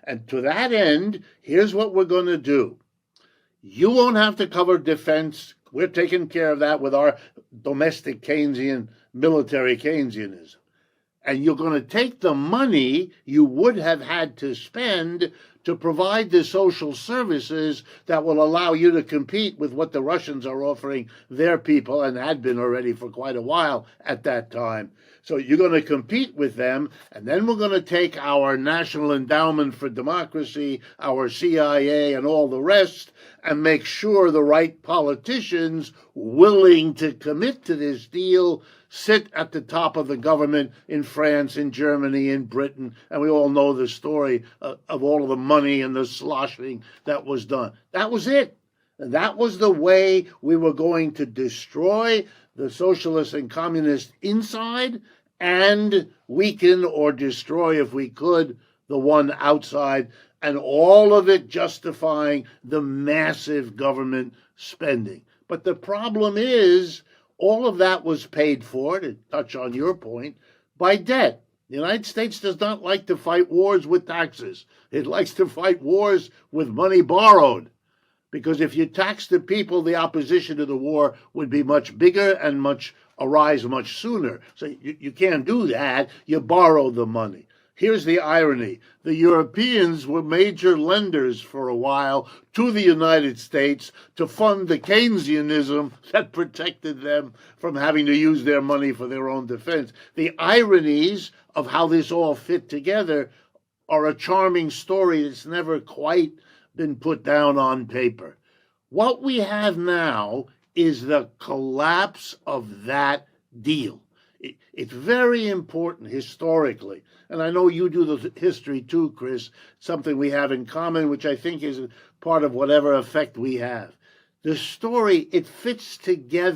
And to that end, here's what we're going to do. You won't have to cover defense. We're taking care of that with our domestic Keynesian, military Keynesianism. And you're going to take the money you would have had to spend to provide the social services that will allow you to compete with what the Russians are offering their people, and had been already for quite a while at that time. So you're going to compete with them, and then we're going to take our National Endowment for Democracy, our CIA, and all the rest, and make sure the right politicians willing to commit to this deal sit at the top of the government in France, in Germany, in Britain, and we all know the story of all of the money and the sloshing that was done. That was it. And that was the way we were going to destroy the socialist and communist inside and weaken or destroy, if we could, the one outside, and all of it justifying the massive government spending. But the problem is, all of that was paid for, to touch on your point, by debt. The United States does not like to fight wars with taxes. It likes to fight wars with money borrowed. Because if you tax the people, the opposition to the war would be much bigger and arise much sooner. So you can't do that. You borrow the money. Here's the irony. The Europeans were major lenders for a while to the United States to fund the Keynesianism that protected them from having to use their money for their own defense. The ironies of how this all fit together are a charming story that's never quite been put down on paper. What we have now is the collapse of that deal. It's very important historically, and I know you do the history too, Chris, something we have in common, which I think is part of whatever effect we have. The story, it fits together